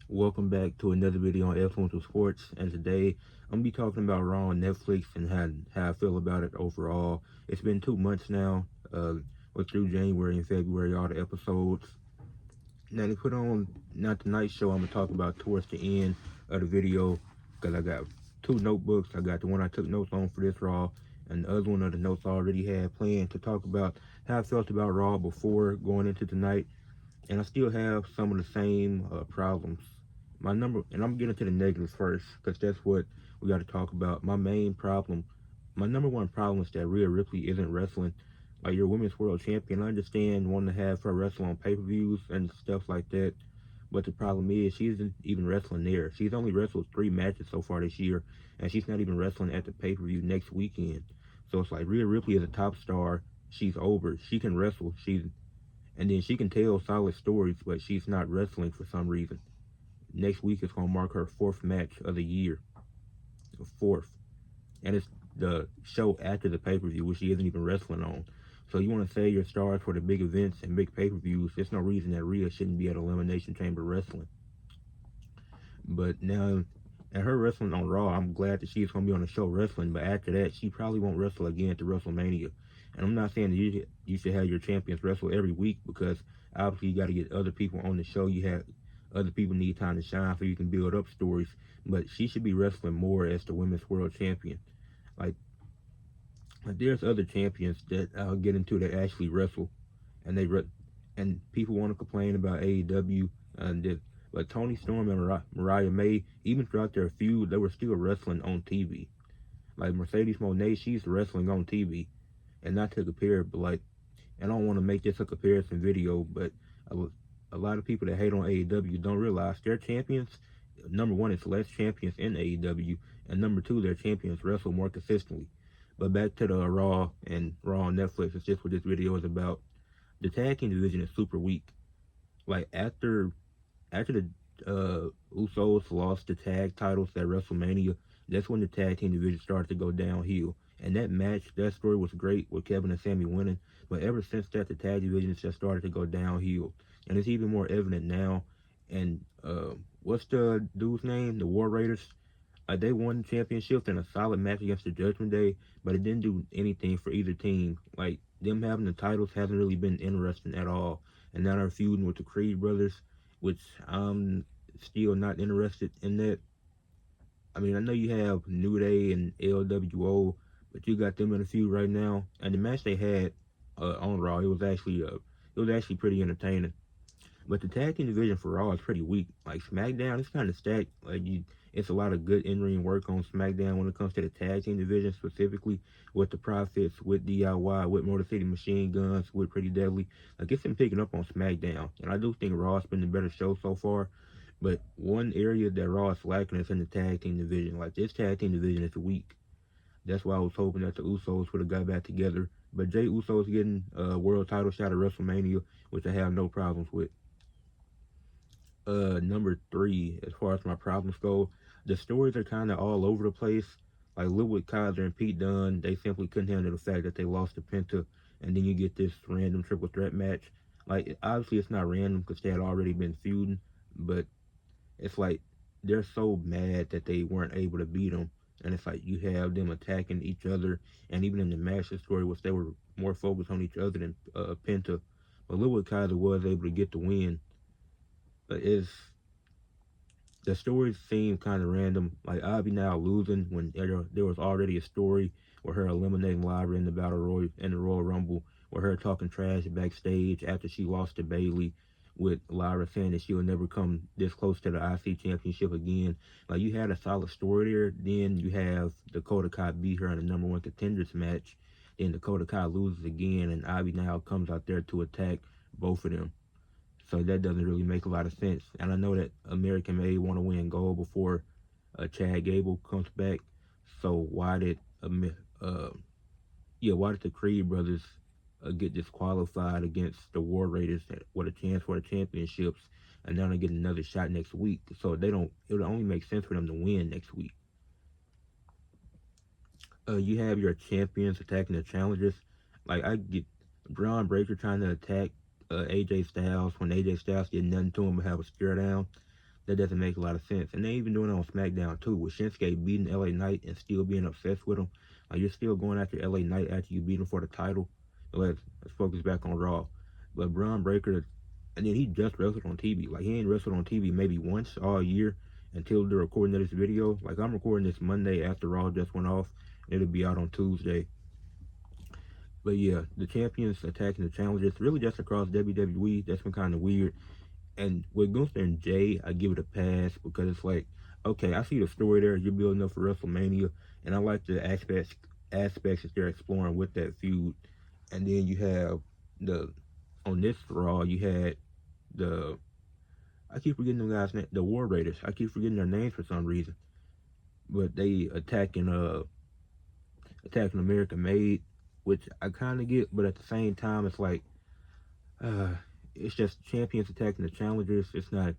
Welcome back to another video on Influential Sports, and today I'm gonna be talking about Raw on Netflix and how I feel about it overall. It's been 2 months now. We're through January and February, all the episodes. Now they put on not tonight's show. I'm gonna talk about towards the end of the video because I got two notebooks. I got the one I took notes on for this Raw, and the other one of the notes I already had planned to talk about how I felt about Raw before going into tonight, and I still have some of the same problems. And I'm getting to the negatives first because that's what we got to talk about. My number one problem is that Rhea Ripley isn't wrestling. Like, your women's world champion, I understand wanting to have her wrestle on pay-per-views and stuff like that, but the problem is she isn't even wrestling there. She's only wrestled 3 matches so far this year, and she's not even wrestling at the pay-per-view next weekend. So it's like Rhea Ripley is a top star. She's over. She can wrestle. And then she can tell solid stories, but she's not wrestling for some reason. Next week is gonna mark her fourth match of the year, fourth, and it's the show after the pay per view, which she isn't even wrestling on. So you want to save your stars for the big events and big pay per views. There's no reason that Rhea shouldn't be at Elimination Chamber wrestling. But now, and her wrestling on Raw, I'm glad that she's gonna be on the show wrestling. But after that, she probably won't wrestle again at the WrestleMania. And I'm not saying that you should have your champions wrestle every week, because obviously you got to get other people on the show. You have other people need time to shine so you can build up stories. But she should be wrestling more as the women's world champion. Like, there's other champions that I'll get into that actually wrestle, and and people want to complain about AEW and that, but Tony Storm and Mariah May, even throughout their feud, they were still wrestling on TV. Like Mercedes Moné, she's wrestling on TV, and not to compare, but like, and I don't want to make this a comparison video, but a, a lot of people that hate on AEW don't realize their champions. Number one, it's less champions in AEW, and number two, their champions wrestle more consistently. But back to the Raw on Netflix. It's just what this video is about. The tag team division is super weak. Like, after the Usos lost the tag titles at WrestleMania, that's when the tag team division started to go downhill. And that story was great with Kevin and Sami winning. But ever since that, the tag division has just started to go downhill, and it's even more evident now. And what's the dude's name? The War Raiders. They won the championship in a solid match against the Judgment Day, but it didn't do anything for either team. Like, them having the titles hasn't really been interesting at all. And now they're feuding with the Creed brothers, which I'm still not interested in that. I mean, I know you have New Day and LWO, but you got them in a feud right now. And the match they had on Raw, it was actually pretty entertaining. But the tag team division for Raw is pretty weak. Like, SmackDown, it's kind of stacked. It's a lot of good in-ring work on SmackDown when it comes to the tag team division, specifically with the Profits, with DIY, with Motor City Machine Guns, with Pretty Deadly. Like, it's been picking up on SmackDown, and I do think Raw's been the better show so far. But one area that Raw is lacking is in the tag team division. Like, this tag team division is weak. That's why I was hoping that the Usos would have got back together. But Jey Uso is getting a world title shot at WrestleMania, which I have no problems with. Number three, as far as my problems go, the stories are kind of all over the place. Like, Ludwig Kaiser and Pete Dunne, they simply couldn't handle the fact that they lost to Penta, and then you get this random triple threat match. Like, obviously it's not random because they had already been feuding, but it's like they're so mad that they weren't able to beat them, and it's like you have them attacking each other, and even in the match story, which they were more focused on each other than Penta, but Ludwig Kaiser was able to get the win. But the stories seem kind of random. Like, Ivy now losing when there was already a story with her eliminating Lyra in the Royal Rumble, with her talking trash backstage after she lost to Bayley, with Lyra saying that she'll never come this close to the IC championship again. Like, you had a solid story there. Then you have Dakota Kai beat her in the number one contenders match. Then Dakota Kai loses again, and Ivy now comes out there to attack both of them. So that doesn't really make a lot of sense. And I know that American may want to win gold before Chad Gable comes back. So why did the Creed brothers get disqualified against the War Raiders with a chance for the championships, and now they get another shot next week? So they don't. It would only make sense for them to win next week. You have your champions attacking the challengers. Like, I get Braun Breaker trying to attack AJ Styles when AJ Styles did nothing to him but have a stare down. That doesn't make a lot of sense. And they even doing it on SmackDown too, with Shinsuke beating LA Knight and still being obsessed with him. Like, you're still going after LA Knight after you beat him for the title. Let's focus back on Raw. But Braun Breaker, and then he just wrestled on TV. Like, he ain't wrestled on TV maybe once all year until the recording of this video. Like, I'm recording this Monday after Raw just went off. It'll be out on Tuesday. But yeah, the champions attacking the challengers, really just across WWE. That's been kind of weird. And with Gunther and Jay, I give it a pass because it's like, okay, I see the story there. You're building up for WrestleMania, and I like the aspects that they're exploring with that feud. And then you have on this Raw, you had the I keep forgetting the guys' name, the War Raiders. I keep forgetting their names for some reason, but they attacking American Made, which I kind of get, but at the same time, it's like, uh, it's just champions attacking the challengers. It's not.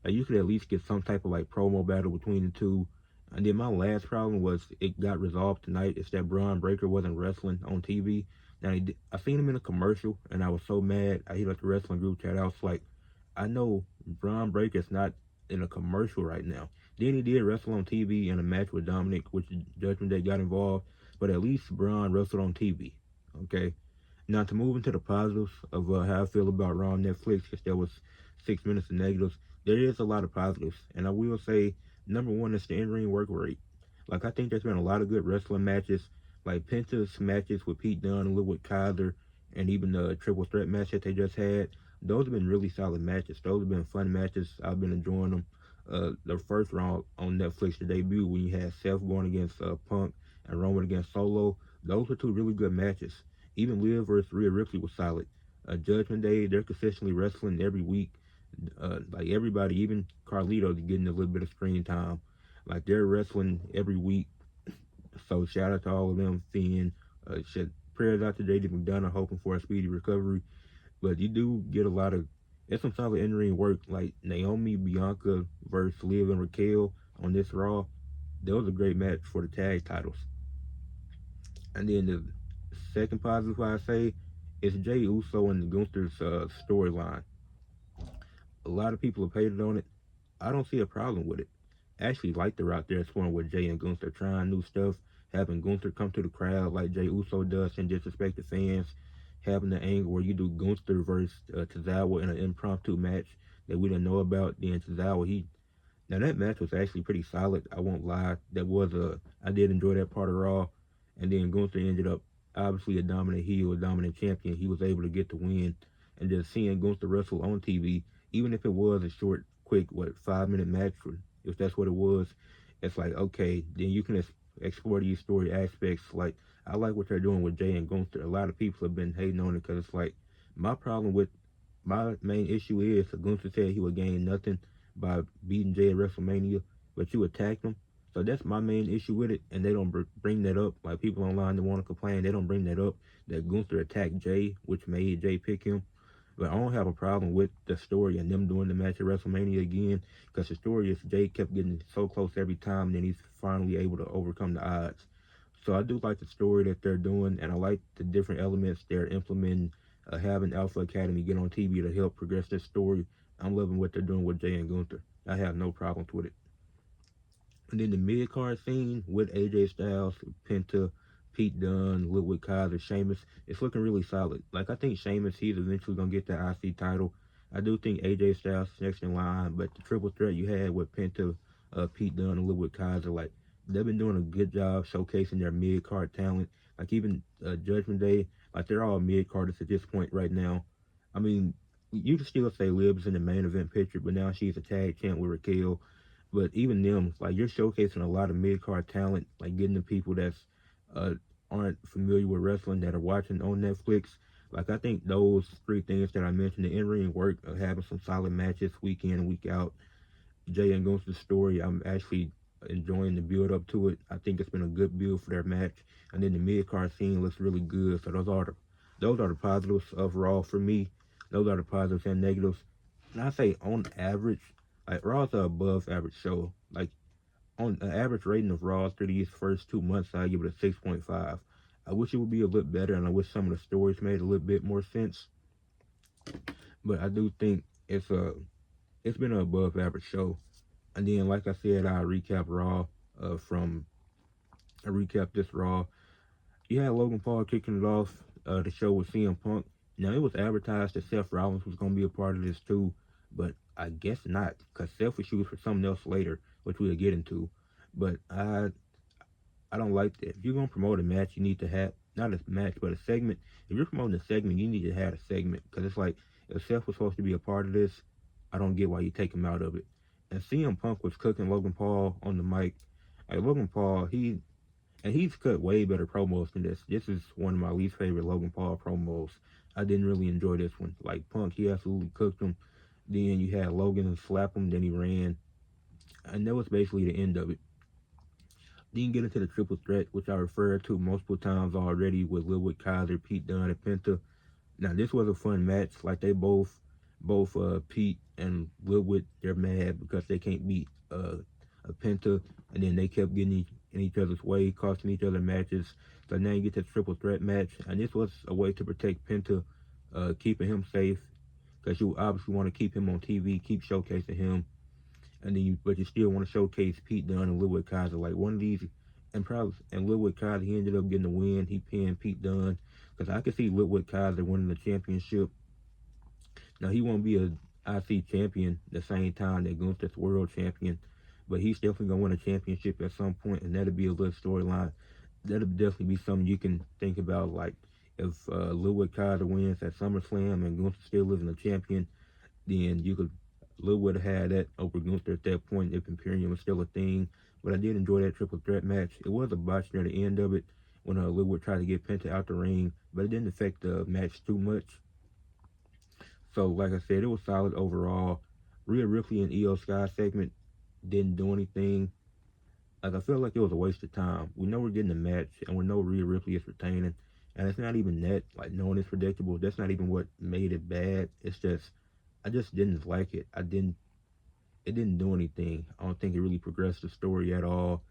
You could at least get some type of like promo battle between the two. And then my last problem was it got resolved tonight. It's that Braun Breaker wasn't wrestling on TV. Now I seen him in a commercial, and I was so mad. I hit up the wrestling group chat. I was like, I know Braun Breaker's not in a commercial right now. Then he did wrestle on TV in a match with Dominic, which Judgment Day got involved. But at least Braun wrestled on TV. Okay. Now to move into the positives of how I feel about Raw on Netflix, because there was 6 minutes of negatives. There is a lot of positives, and I will say number one is the in-ring work rate. Like, I think there's been a lot of good wrestling matches, like Penta's matches with Pete Dunne and Ludwig Kaiser, and even the triple threat match that they just had. Those have been really solid matches. Those have been fun matches. I've been enjoying them. The first round on Netflix, the debut, when you had Seth going against Punk and Roman against Solo, those were two really good matches. Even Liv versus Rhea Ripley was solid. Judgment Day, they're consistently wrestling every week. Like, everybody, even Carlito's getting a little bit of screen time. Like, they're wrestling every week. So shout out to all of them. Finn, prayers out to JD McDonough, hoping for a speedy recovery. But you do get a lot of, it's some solid in-ring work. Like Naomi, Bianca versus Liv and Raquel on this Raw. That was a great match for the tag titles. And then the second positive I say is Jey Uso and Gunther's storyline. A lot of people have hated on it. I don't see a problem with it. I actually like the route they're exploring with Jey and Gunther, trying new stuff, having Gunther come to the crowd like Jey Uso does and disrespect the fans, having the angle where you do Gunther versus Tozawa in an impromptu match that we didn't know about. Then Tozawa, now that match was actually pretty solid. I won't lie. I did enjoy that part of Raw. And then Gunther ended up obviously a dominant heel, a dominant champion. He was able to get the win. And just seeing Gunther wrestle on TV, even if it was a short, quick, 5-minute match, if that's what it was, it's like, okay, then you can explore these story aspects. Like, I like what they're doing with Jey and Gunther. A lot of people have been hating on it because it's like, my main issue is Gunther said he would gain nothing by beating Jey at WrestleMania, but you attacked him. So that's my main issue with it, and they don't bring that up. Like, people online that want to complain, they don't bring that up, that Gunther attacked Jey, which made Jey pick him. But I don't have a problem with the story and them doing the match at WrestleMania again, because the story is Jey kept getting so close every time, and then he's finally able to overcome the odds. So I do like the story that they're doing, and I like the different elements they're implementing, having Alpha Academy get on TV to help progress this story. I'm loving what they're doing with Jey and Gunther. I have no problems with it. And then the mid-card scene with AJ Styles, Penta, Pete Dunne, Ludwig Kaiser, Sheamus, it's looking really solid. Like, I think Sheamus, he's eventually going to get the IC title. I do think AJ Styles is next in line, but the triple threat you had with Penta, Pete Dunne, and Ludwig Kaiser, like, they've been doing a good job showcasing their mid-card talent. Like, even Judgment Day, like, they're all mid-carders at this point right now. I mean, you can still say Liv's in the main event picture, but now she's a tag champ with Raquel. But even them, like, you're showcasing a lot of mid-card talent, like getting the people that's aren't familiar with wrestling that are watching on Netflix. Like, I think those three things that I mentioned, the in-ring work, having some solid matches week in and week out, Jey and Gunther's story, I'm actually enjoying the build up to it. I think it's been a good build for their match. And then the mid-card scene looks really good. So those are the positives of Raw for me. Those are the positives and negatives. And I say on average, like, Raw's an above average show. Like, on an average rating of Raw through these first 2 months, I give it a 6.5. I wish it would be a little better, and I wish some of the stories made a little bit more sense. But I do think it's it's been an above average show. And then, like I said, I recap Raw. From I recap this Raw. You had Logan Paul kicking it off. The show with CM Punk. Now it was advertised that Seth Rollins was going to be a part of this too, but I guess not, because Seth was used for something else later, which we'll get into. But I don't like that. If you're gonna promote a match, you need to have not a match, but a segment. If you're promoting a segment, you need to have a segment, because it's like if Seth was supposed to be a part of this, I don't get why you take him out of it. And CM Punk was cooking Logan Paul on the mic. Like Logan Paul, he's cut way better promos than this. This is one of my least favorite Logan Paul promos. I didn't really enjoy this one. Like Punk, he absolutely cooked him. Then you had Logan slap him, then he ran, and that was basically the end of it. Then you get into the triple threat, which I referred to multiple times already with Ludwig Kaiser, Pete Dunne, and Penta. Now this was a fun match. Like they both Pete and Ludwig, they're mad because they can't beat a Penta, and then they kept getting in each other's way, costing each other matches. So now you get this triple threat match, and this was a way to protect Penta, keeping him safe, because you obviously want to keep him on TV, keep showcasing him, and then but you still want to showcase Pete Dunne and Ludwig Kaiser. Like one of these, and Ludwig Kaiser, he ended up getting the win. He pinned Pete Dunne, because I could see Ludwig Kaiser winning the championship. Now he won't be a IC champion the same time that Gunther's world champion, but he's definitely gonna win a championship at some point, and that'll be a good storyline. That'll definitely be something you can think about. Like if Ludwig Kaiser wins at SummerSlam and Gunther still isn't a champion, then you could Ludwig would have had that over Gunther at that point if Imperium was still a thing. But I did enjoy that triple threat match. It was a botch near the end of it when Ludwig tried to get Penta out the ring, but it didn't affect the match too much. So, like I said, it was solid overall. Rhea Ripley and Io Sky segment didn't do anything. Like, I feel like it was a waste of time. We know we're getting a match, and we know Rhea Ripley is retaining. And it's not even that, like, knowing it's predictable. That's not even what made it bad. It's just, I just didn't like it. It didn't do anything. I don't think it really progressed the story at all.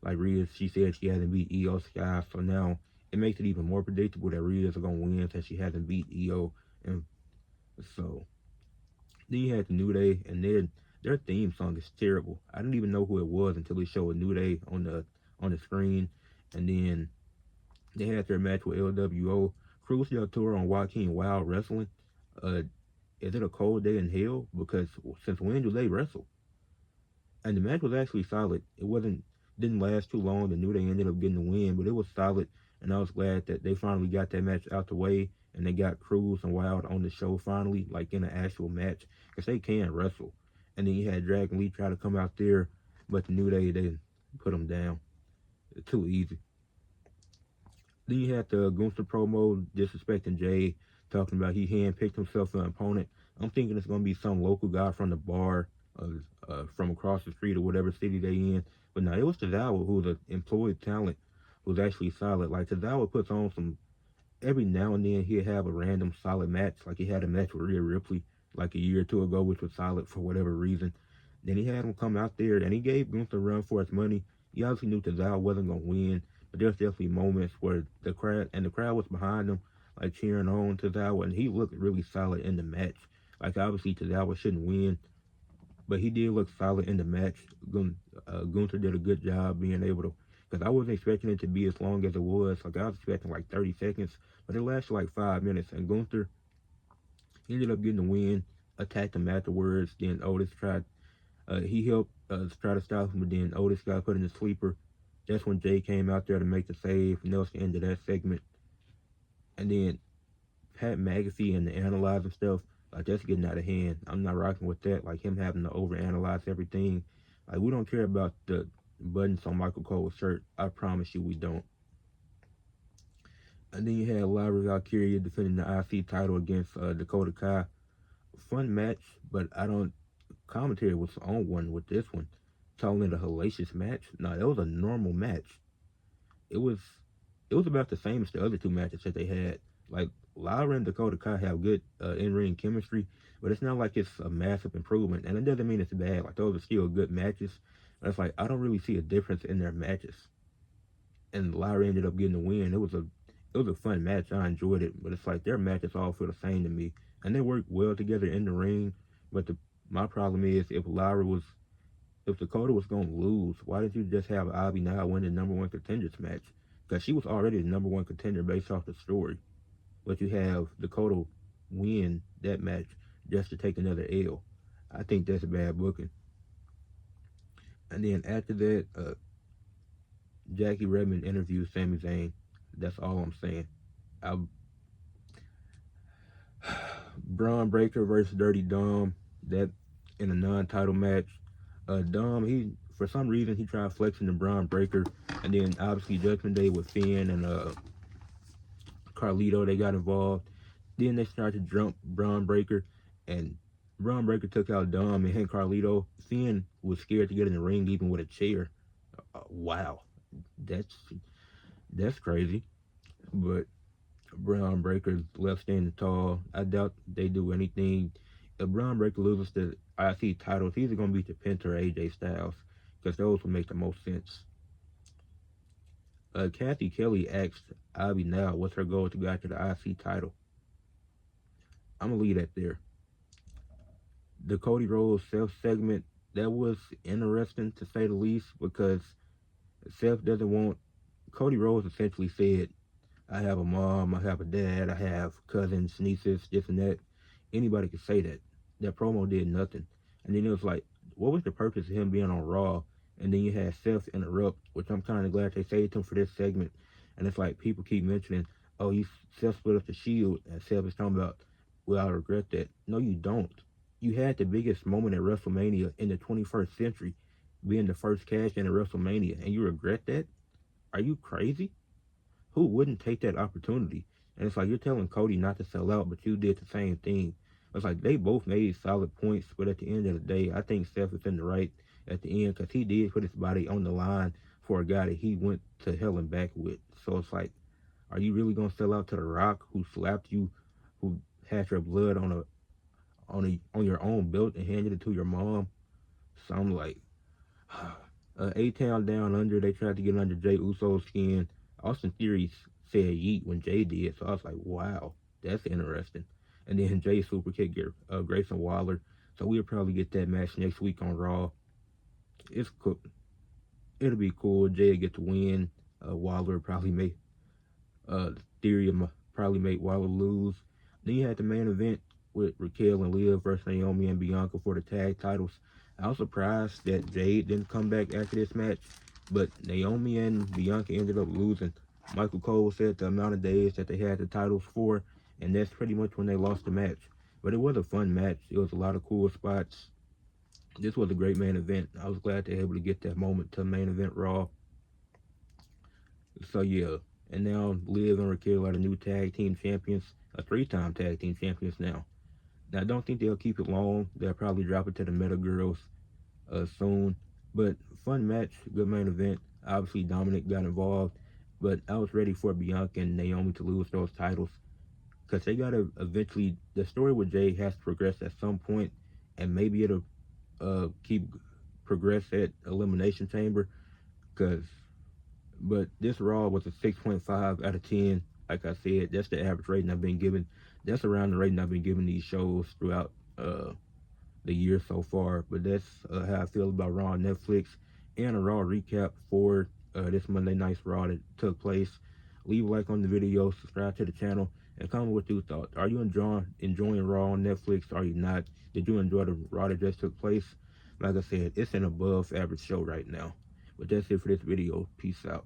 Like, Rhea, she said she hasn't beat Io Sky, so now it makes it even more predictable that Rhea's going to win since she hasn't beat Io. And so then you had the New Day, and their theme song is terrible. I didn't even know who it was until they showed New Day on the screen, and then they had their match with LWO. Cruz del Toro and Joaquin Wild wrestling. Is it a cold day in hell? Because since when do they wrestle? And the match was actually solid. Didn't last too long. The New Day ended up getting the win, but it was solid, and I was glad that they finally got that match out the way, and they got Cruz and Wild on the show finally, like in an actual match, because they can wrestle. And then you had Dragon Lee try to come out there, but the New Day, they put them down. It's too easy. Then you had the Gunther promo disrespecting Jay, talking about he handpicked himself an opponent. I'm thinking it's going to be some local guy from the bar, from across the street or whatever city they in. But no, it was Tozawa, who's an employed talent, who's actually solid. Like Tozawa puts on some, every now and then he'll have a random solid match. Like he had a match with Rhea Ripley like a year or two ago, which was solid for whatever reason. Then he had him come out there, and he gave Gunther a run for his money. He obviously knew Tozawa wasn't going to win, but there's definitely moments where the crowd was behind him, like cheering on Tozawa, and he looked really solid in the match. Like obviously Tozawa shouldn't win, but he did look solid in the match. Gunther did a good job being able to, because I wasn't expecting it to be as long as it was. Like I was expecting like 30 seconds, but it lasted like 5 minutes. And Gunther ended up getting the win, attacked him afterwards. Then Otis he helped try to stop him, but then Otis got put in the sleeper. That's when Jay came out there to make the save, and that was the end of that segment. And then Pat McAfee and the analyzing stuff, like that's getting out of hand. I'm not rocking with that. Like him having to overanalyze everything. Like we don't care about the buttons on Michael Cole's shirt. I promise you we don't. And then you had Lyra Valkyria defending the IC title against Dakota Kai. Fun match, but commentary was on one with this one. Calling it a hellacious match. No, it was a normal match. It was about the same as the other two matches that they had. Like Lyra and Dakota Kai have good in-ring chemistry, but it's not like it's a massive improvement. And it doesn't mean it's bad. Like those are still good matches. But it's like I don't really see a difference in their matches. And Lyra ended up getting the win. It was a fun match. I enjoyed it, but it's like their matches all feel the same to me, and they work well together in the ring. But My problem is if Dakota was gonna lose, why did you just have Ivy now win the number one contenders match? Because she was already the number one contender based off the story. But you have Dakota win that match just to take another L. I think that's a bad booking. And then after that, Jackie Redmond interviewed Sami Zayn. That's all I'm saying. I, Braun Breaker versus Dirty Dom, that in a non-title match. Dom, he for some reason he tried flexing the Braun Breaker, and then obviously Judgment Day with Finn and Carlito, they got involved. Then they started to jump Braun Breaker, and Braun Breaker took out Dom and hit Carlito. Finn was scared to get in the ring even with a chair. Wow, that's crazy. But Braun Breaker left standing tall. I doubt they do anything. If Braun Breaker loses the IC titles, he's either gonna beat the Penta or AJ Styles, because those would make the most sense. Kathy Kelly asked Ivy now what's her goal to go after the IC title. I'm gonna leave that there. The Cody Rhodes Seth segment, that was interesting to say the least, because Seth doesn't want. Cody Rhodes essentially said, I have a mom, I have a dad, I have cousins, nieces, this and that. Anybody could say that. That promo did nothing. And then it was like, what was the purpose of him being on Raw? And then you had Seth interrupt, which I'm kind of glad they saved him for this segment. And it's like people keep mentioning, oh, Seth split up the Shield, and Seth is talking about, well, I regret that. No, you don't. You had the biggest moment at WrestleMania in the 21st century, being the first cash in at WrestleMania, and you regret that? Are you crazy? Who wouldn't take that opportunity? And it's like you're telling Cody not to sell out, but you did the same thing. It's like they both made solid points, but at the end of the day, I think Seth is in the right at the end, because he did put his body on the line for a guy that he went to hell and back with. So it's like, are you really gonna sell out to The Rock, who slapped you, who had your blood on your own belt and handed it to your mom? So I'm like, A-Town Down Under, they tried to get under Jey Uso's skin. Austin Theory said yeet when Jay did, so I was like, wow, that's interesting. And then Jay super kick Grayson Waller, so we'll probably get that match next week on Raw. It's cool. It'll be cool. Jay will get the win. Waller probably make Theory probably make Waller lose. Then you had the main event with Raquel and Liv versus Naomi and Bianca for the tag titles. I was surprised that Jade didn't come back after this match, but Naomi and Bianca ended up losing. Michael Cole said the amount of days that they had the titles for, and that's pretty much when they lost the match. But it was a fun match. It was a lot of cool spots. This was a great main event. I was glad they were able to get that moment to main event Raw. So yeah, and now Liv and Raquel are the new tag team champions, a 3-time tag team champions now. Now I don't think they'll keep it long. They'll probably drop it to the Meta Girls soon. But fun match, good main event. Obviously Dominic got involved, but I was ready for Bianca and Naomi to lose those titles, because they gotta eventually. The story with Jay has to progress at some point, and maybe it'll keep progress at Elimination Chamber. But this Raw was a 6.5 out of 10. Like I said, that's the average rating I've been given. That's around the rating I've been giving these shows throughout the year so far. But that's how I feel about Raw on Netflix, and a Raw recap for this Monday night's Raw that took place. Leave a like on the video, subscribe to the channel, and comment what you thought. Are you enjoying Raw on Netflix? Are you not? Did you enjoy the Raw that just took place? Like I said, it's an above average show right now. But that's it for this video. Peace out.